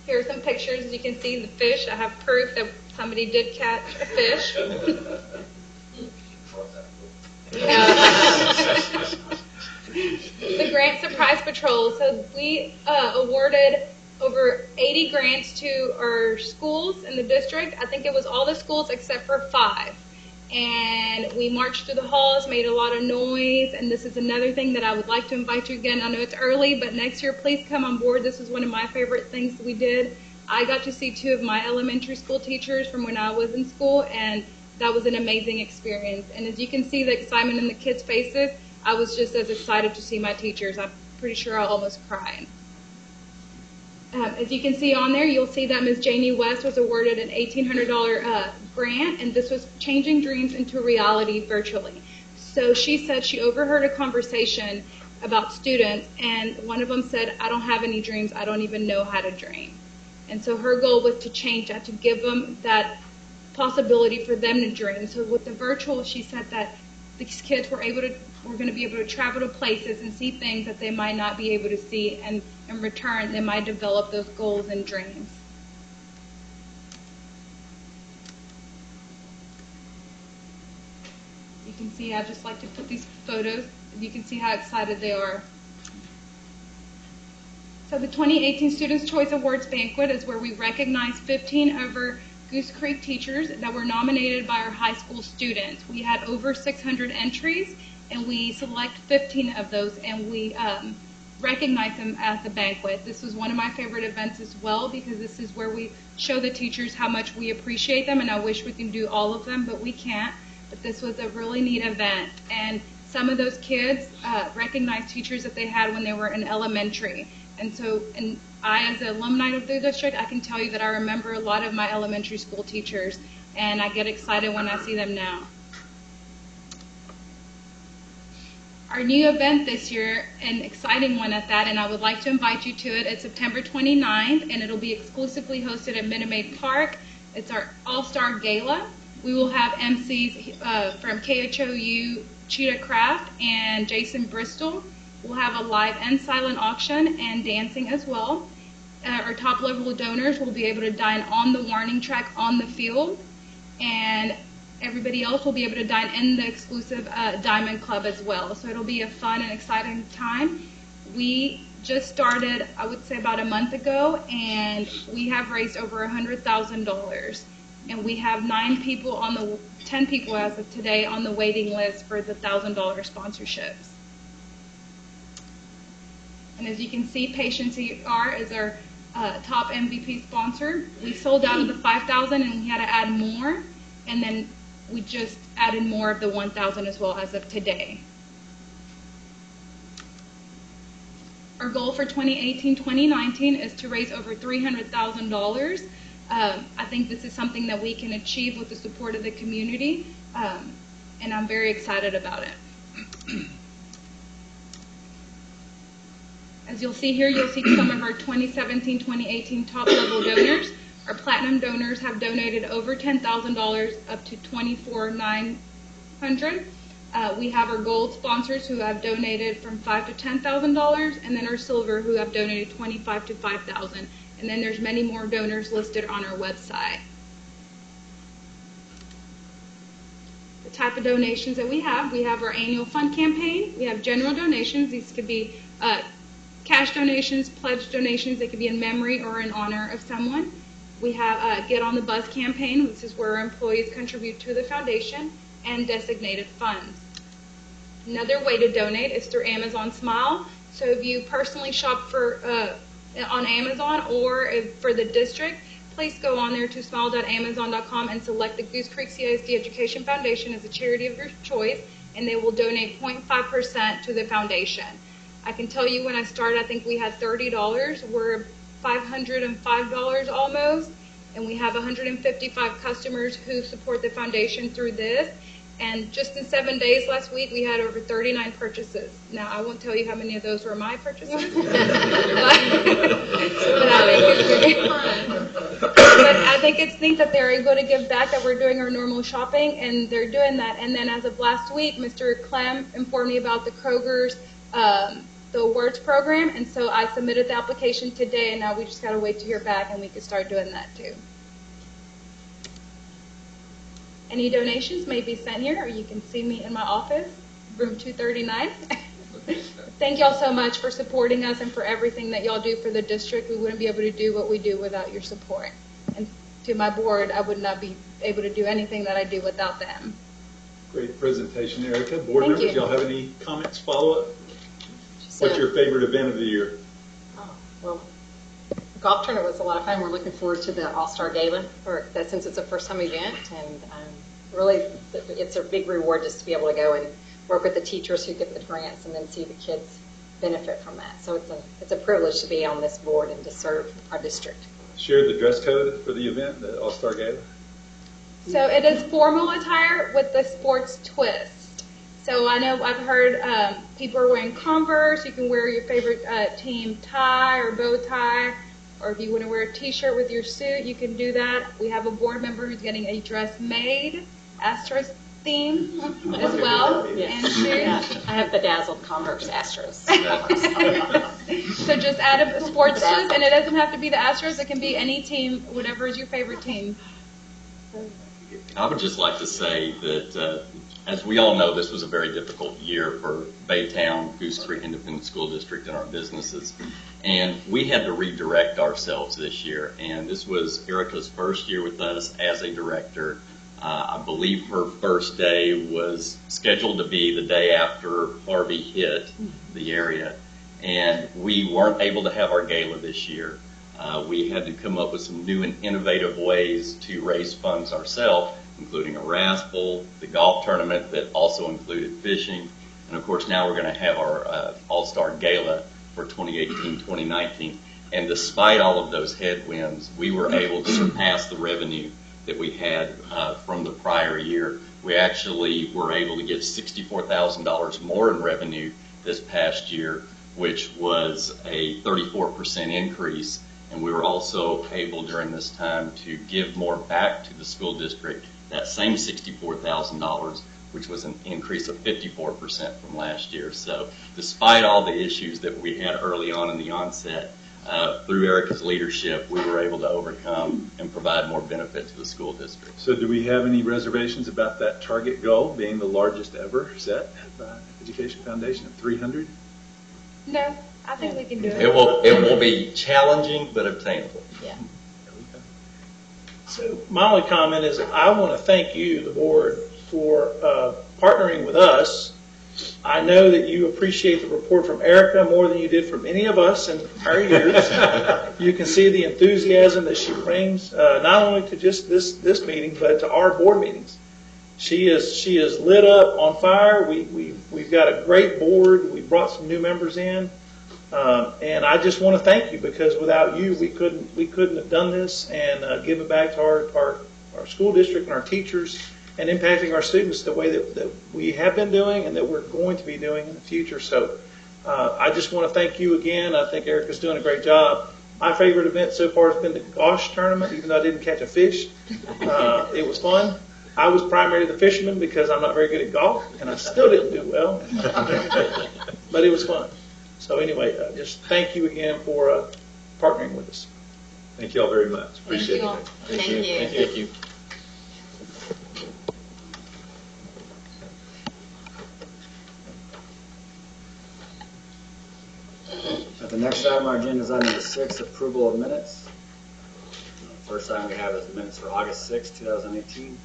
Here are some pictures. As you can see the fish. I have proof that somebody did catch a fish. The Grant Surprise Patrol. So we awarded over 80 grants to our schools in the district. I think it was all the schools except for 5. And we marched through the halls, made a lot of noise, and this is another thing that I would like to invite you again. I know it's early, but next year please come on board. This was one of my favorite things we did. I got to see 2 of my elementary school teachers from when I was in school, and that was an amazing experience. And as you can see the excitement in the kids' faces, I was just as excited to see my teachers. I'm pretty sure I almost cried. As you can see on there, you'll see that Ms. Janie West was awarded an $1,800 grant, and this was changing dreams into reality virtually. So she said she overheard a conversation about students, and one of them said, "I don't have any dreams. I don't even know how to dream." And so her goal was to change that, to give them that possibility for them to dream. So with the virtual, she said that these kids were going to be able to travel to places and see things that they might not be able to see, and in return, they might develop those goals and dreams. You can see, I just like to put these photos, you can see how excited they are. So the 2018 Students' Choice Awards Banquet is where we recognize 15 of our Goose Creek teachers that were nominated by our high school students. We had over 600 entries, and we select 15 of those, and we recognize them at the banquet. This was one of my favorite events as well, because this is where we show the teachers how much we appreciate them, and I wish we can do all of them, but we can't. But this was a really neat event, and some of those kids recognized teachers that they had when they were in elementary. And so, and I, as an alumni of the district, I can tell you that I remember a lot of my elementary school teachers, and I get excited when I see them now. Our new event this year, an exciting one at that, and I would like to invite you to it. It's September 29th, and it'll be exclusively hosted at Minute Maid Park. It's our All-Star Gala. We will have MCs from KHOU, Cheetah Craft, and Jason Bristol. We'll have a live and silent auction and dancing as well. Our top level donors will be able to dine on the warning track on the field. And everybody else will be able to dine in the exclusive Diamond Club as well. So it'll be a fun and exciting time. We just started, I would say, about a month ago, and we have raised over $100,000. And we have 10 people as of today on the waiting list for the $1,000 sponsorships. And as you can see, Patience ER is our top MVP sponsor. We sold out of the 5,000 and we had to add more. And then we just added more of the 1,000 as well as of today. Our goal for 2018-2019 is to raise over $300,000. I think this is something that we can achieve with the support of the community, and I'm very excited about it. As you'll see here, you'll see some of our 2017-2018 top-level donors. Our platinum donors have donated over $10,000 up to $24,900. We have our gold sponsors who have donated from $5,000 to $10,000, and then our silver who have donated $25,000 to $5,000. And then there's many more donors listed on our website. The type of donations that we have our annual fund campaign. We have general donations. These could be cash donations, pledge donations. They could be in memory or in honor of someone. We have Get on the Bus campaign. This is where our employees contribute to the foundation, and designated funds. Another way to donate is through Amazon Smile. So if you personally shop on Amazon or for the district, please go on there to smile.amazon.com and select the Goose Creek CISD Education Foundation as a charity of your choice, and they will donate 0.5% to the foundation. I can tell you when I started, I think we had $30. We're $505 almost, and we have 155 customers who support the foundation through this. And just in 7 days last week, we had over 39 purchases. Now, I won't tell you how many of those were my purchases. but I think it's neat that they're able to give back, that we're doing our normal shopping, and they're doing that. And then as of last week, Mr. Clem informed me about the Kroger's the awards program, and so I submitted the application today, and now we just got to wait to hear back, and we can start doing that too. Any donations may be sent here, or you can see me in my office, room 239. Thank y'all so much for supporting us and for everything that y'all do for the district. We wouldn't be able to do what we do without your support. And to my board, I would not be able to do anything that I do without them. Great presentation, Erica. Board members, y'all have any comments, follow-up? What's your favorite event of the year? Well, golf tournament was a lot of fun. We're looking forward to the All-Star Gala since it's a first-time event, and really it's a big reward just to be able to go and work with the teachers who get the grants and then see the kids benefit from that. So it's a privilege to be on this board and to serve our district. Share the dress code for the event, the All-Star Gala? So it is formal attire with the sports twist. So I know I've heard people are wearing Converse. You can wear your favorite team tie or bow tie, or if you want to wear a T-shirt with your suit, you can do that. We have a board member who's getting a dress made, Astros theme as well. Yes. And shoes. Yeah, I have bedazzled Converse Astros. So just add a sports twist, and it doesn't have to be the Astros. It can be any team, whatever is your favorite team. I would just like to say that as we all know, this was a very difficult year for Baytown, Goose Creek Independent School District, and our businesses. And we had to redirect ourselves this year. And this was Erica's first year with us as a director. I believe her first day was scheduled to be the day after Harvey hit the area. And we weren't able to have our gala this year. We had to come up with some new and innovative ways to raise funds ourselves, including a raffle, the golf tournament that also included fishing, and of course now we're going to have our All-Star Gala for 2018-2019. And despite all of those headwinds, we were able to surpass the revenue that we had from the prior year. We actually were able to get $64,000 more in revenue this past year, which was a 34% increase. And we were also able during this time to give more back to the school district, that same $64,000, which was an increase of 54% from last year. So despite all the issues that we had early on in the onset, through Erica's leadership, we were able to overcome and provide more benefit to the school district. So do we have any reservations about that target goal being the largest ever set by Education Foundation of 300? No, I think we can do it. It will be challenging but obtainable. Yeah. So my only comment is I want to thank you, the board, for partnering with us. I know that you appreciate the report from Erica more than you did from any of us in prior years. You can see the enthusiasm that she brings, not only to just this meeting, but to our board meetings. She is lit up on fire. We've got a great board. We brought some new members in. And I just want to thank you, because without you, we couldn't have done this and give it back to our school district and our teachers, and impacting our students the way that we have been doing and that we're going to be doing in the future. So I just want to thank you again. I think Erica's doing a great job. My favorite event so far has been the Gosh tournament, even though I didn't catch a fish. It was fun. I was primarily the fisherman because I'm not very good at golf, and I still didn't do well. But it was fun. So anyway, just thank you again for partnering with us. Thank you all very much. Appreciate it. Thank you. Thank you. The next item on our agenda is item number 6, approval of minutes. First item we have is minutes for August 6, 2018.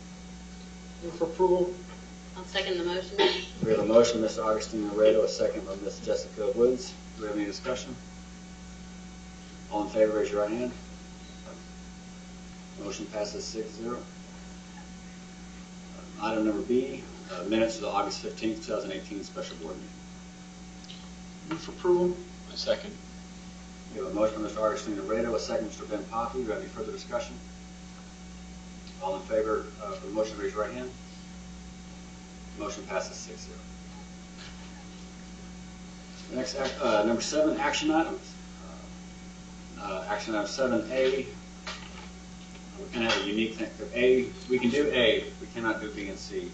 Move for approval. I'll second the motion. We have a motion, Mr. Augustine Laredo, a second by Ms. Jessica Woods. Do we have any discussion? All in favor, raise your right hand. Motion passes 6-0. Item number B, minutes of the August 15th, 2018 special board meeting. Move for approval. A second. We have a motion by Mr. Augustine Laredo, a second Mr. Ben Poppy. Do we have any further discussion? All in favor of the motion, raise your right hand. Motion passes 6-0. Next, number 7, action items. Action item 7A. We kind of have a unique thing. A, we can do A, we cannot do B and C.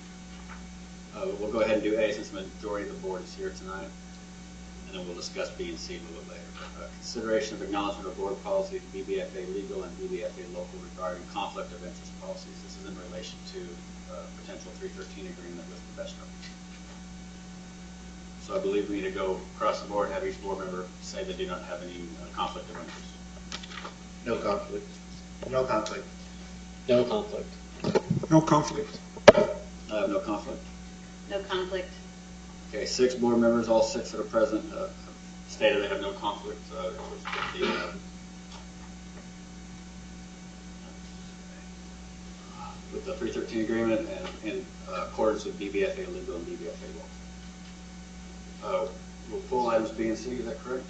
We'll go ahead and do A since the majority of the board is here tonight, and then we'll discuss B and C a little bit later. Consideration of acknowledgement of board policy, BBFA legal and BBFA local regarding conflict of interest policies. This is in relation to potential 313 agreement with Investor. So I believe we need to go across the board, have each board member say they do not have any conflict of interest. No conflict. No conflict. No conflict. No conflict. I have no conflict. No conflict. Okay, 6 board members, all 6 that are present, stated they have no conflict with the 313 agreement and in accordance with BBFA legal and BBFA law. We'll pull items B and C, is that correct?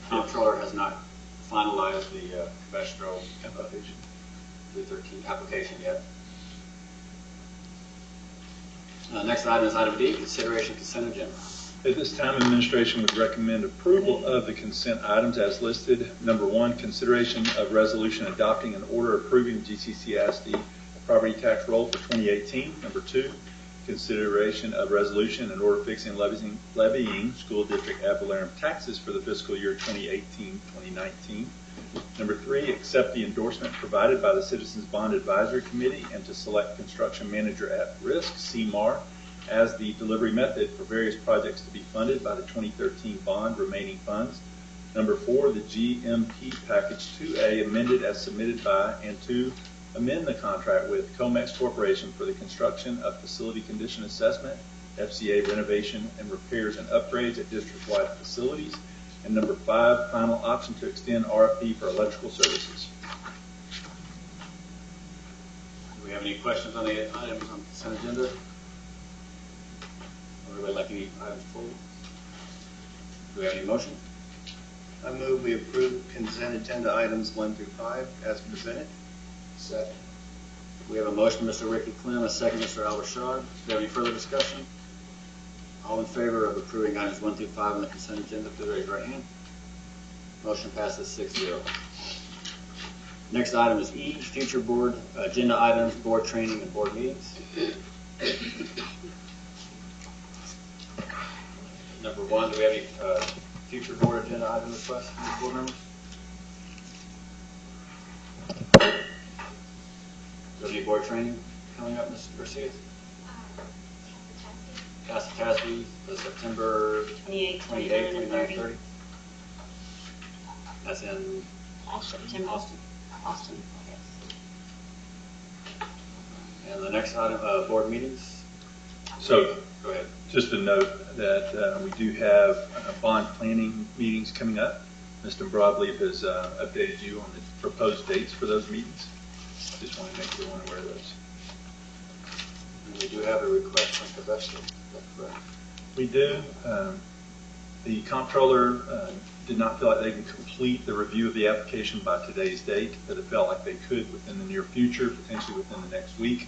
Comptroller has not finalized the Vestro 313 application yet. Next item is item D, consideration consent agenda. At this time, administration would recommend approval of the consent items as listed. Number 1, consideration of resolution adopting an order approving GCCISD property tax roll for 2018. Number 2, consideration of resolution and order fixing levying school district ad valorem taxes for the fiscal year 2018-2019. Number 3, accept the endorsement provided by the Citizens Bond Advisory Committee and to select construction manager at risk, CMAR, as the delivery method for various projects to be funded by the 2013 bond remaining funds. Number 4, the GMP Package 2A amended as submitted by, and to amend the contract with Comex Corporation for the construction of facility condition assessment, FCA renovation and repairs and upgrades at district-wide facilities. And number 5, final option to extend RFP for electrical services. Do we have any questions on the items on the consent agenda? Everybody like any items pulled? Do we have any motion? I move we approve consent agenda items 1 through 5 as presented. Second. We have a motion, Mr. Ricky Clem, a second, Mr. Albert Shaw. Do we have any further discussion? All in favor of approving items 1 through 5 on the consent agenda, please raise your right hand. Motion passes 6-0. Next item is E, future board agenda items, board training, and board meetings. Number 1, do we have any future board agenda item requests from the board members? Is there any board training coming up, Mrs. Garcia? CASD, the September 28th, 28th, 29th, 29th, 30th. That's in September. Austin. Austin, yes. And the next item, board meetings. So, Go ahead. just a note that we do have bond planning meetings coming up. Mr. Broadleaf has updated you on the proposed dates for those meetings. Just want to make everyone aware of those. And we do have a request from Covestro. We do. The comptroller did not feel like they can complete the review of the application by today's date, but it felt like they could within the near future, potentially within the next week.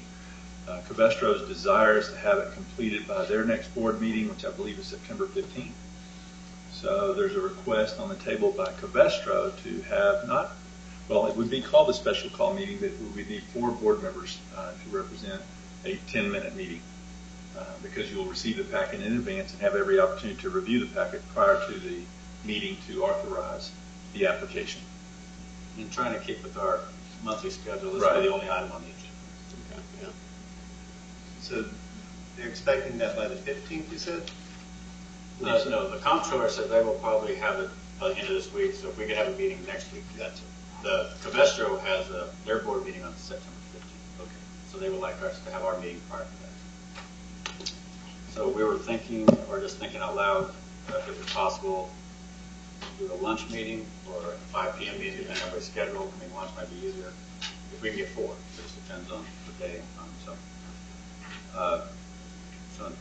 Covestro's desire is to have it completed by their next board meeting, which I believe is September 15th. So there's a request on the table by Covestro to have not, well, it would be called a special call meeting, but we would need 4 board members to represent a 10-minute meeting. Because you'll receive the packet in advance and have every opportunity to review the packet prior to the meeting to authorize the application. And trying to keep with our monthly schedule, this Right. is the only item on the agenda. Yeah. So they're expecting that by the 15th, you said? No, the comptroller said they will probably have it by the end of this week, so if we could have a meeting next week. Gotcha. The Covestro has their board meeting on September 15th. Okay. So they would like us to have our meeting prior to that. So we were thinking, or just thinking out loud, if it's possible, do a lunch meeting or a 5 p.m. meeting, depending on everybody's schedule. I mean, lunch might be easier. If we can get 4, it just depends on the day and time. So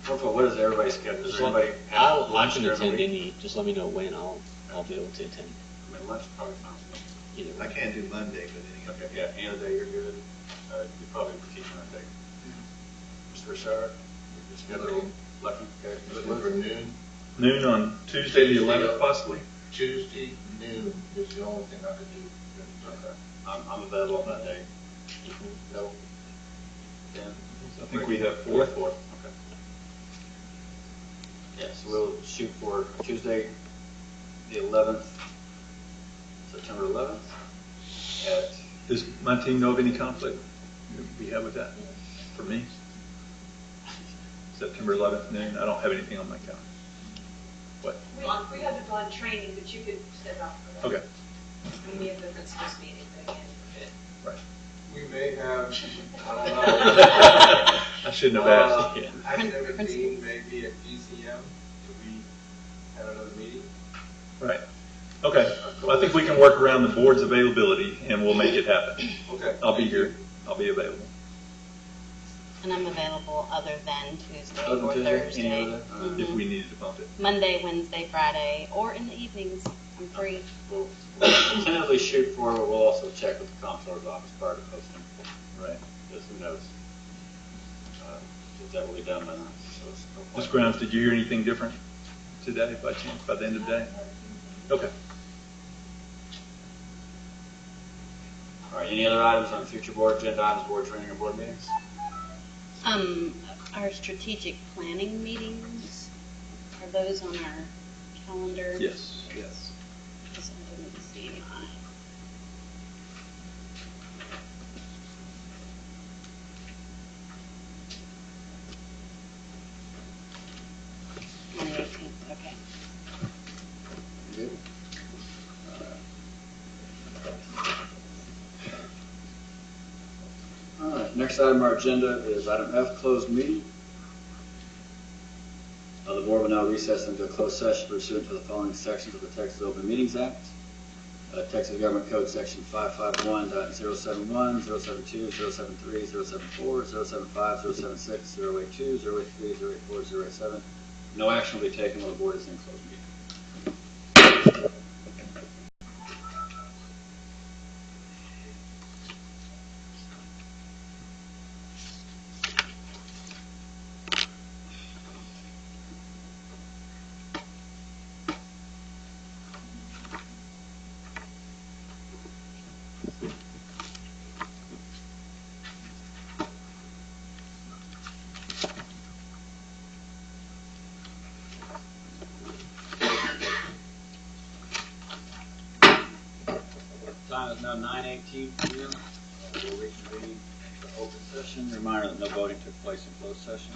first of all, what is everybody's schedule? Does everybody have I lunch can during the attend week? any, just let me know when, I'll be able to attend. I mean, lunch is probably fine. Either I way. can't do Monday, but any other. Okay, yeah, any other day you're good. You probably be teaching that day. Mr. Richard, your schedule, lucky, okay. Looking for noon. Noon on Tuesday the 11th, possibly? Tuesday, noon is the only thing I can do. Okay. I'm available on that day. No. Then? I think we have 4. Okay. Yeah, so we'll shoot for Tuesday, the 11th, September 11th at. Does my team know of any conflict we have with that? For me? September 11th noon, I don't have anything on my calendar. What? We have the bond training, but you could step out for that. Okay, We need the principals meeting, but again, right. We may have, I don't know. I shouldn't have asked. Yeah. Academic dean may be at GCM if we had another meeting. Right. Okay. Well, I think we can work around the board's availability and we'll make it happen. Okay. I'll be here. I'll be available. And I'm available other than Tuesday Other or than Tuesday, Thursday. any other? If we needed to bump it. Monday, Wednesday, Friday, or in the evenings. I'm free. We'll tentatively shoot for, but we'll also check with the comptroller's office prior to posting. Right. Because who knows? If that will be done by now. So it's no point. Ms. Grimes, did you hear anything different today by chance, by the end of the day? Okay. All right, any other items on future board agenda items, board training, or board meetings? Our strategic planning meetings, are those on our calendar? Yes. Yes. Because I didn't see mine. On the 18th, okay. Good. All right, next item on our agenda is item F, closed meeting. The board will now recess into a closed session pursuant to the following sections of the Texas Open Meetings Act. Texas Government Code Section 551.071, 072, 073, 074, 075, 076, 082, 083, 084, 087. No action will be taken while the board is in closed meeting. time is now 9:18 p.m. We'll reconvene for open session. Reminder that no voting took place in closed session.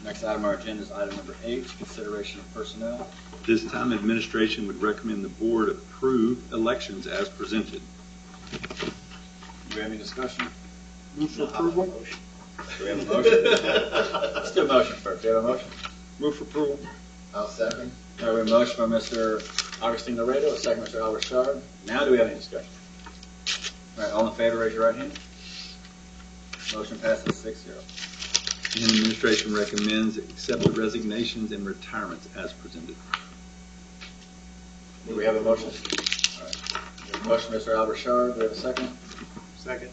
Next item on our agenda is item number 8, consideration of personnel. This time, administration would recommend the board approve elections as presented. Do we have any discussion? Move for approval. Do we have a motion? Let's do a motion first. Do we have a motion? Move for approval. I'll second. We have a motion by Mr. Augustine Laredo, a second Mr. Albert Shard. Now do we have any discussion? All right, all in favor, raise your right hand. Motion passes 6-0. And administration recommends accept the resignations and retirements as presented. Do we have a motion? All right. We have a motion, Mr. Albert Shard. Do we have a second? Second.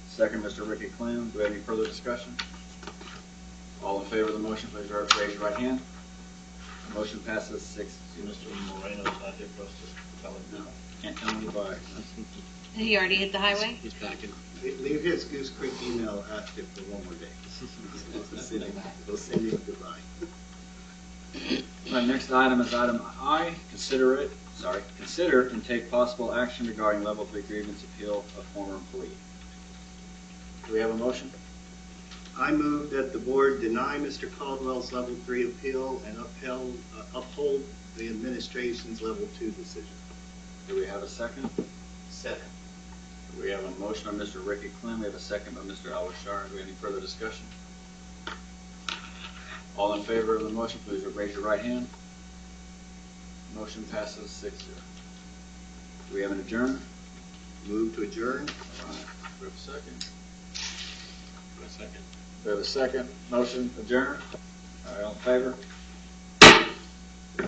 Second, Mr. Ricky Clem. Do we have any further discussion? All in favor of the motion, please raise your right hand. The motion passes 6-0. Mr. Moreno's not here for us to tell him No, can't tell me why. He already hit the highway? He's back in. Leave his Goose Creek email active for one more day. We'll send you goodbye. All right, next item is item I, consider and take possible action regarding level 3 grievance appeal of former employee. Do we have a motion? I move that the board deny Mr. Caldwell's level 3 appeal and uphold the administration's level 2 decision. Do we have a second? Second. We have a motion by Mr. Ricky Clem. We have a second by Mr. Albert Shard. Do we have any further discussion? All in favor of the motion, please raise your right hand. Motion passes 6-0. Do we have an adjourn? Move to adjourn. All right. Do we have a second? A second. We have a second. Motion adjourn. All right, all in favor?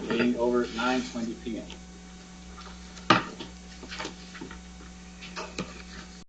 Meeting over at 9:20 p.m.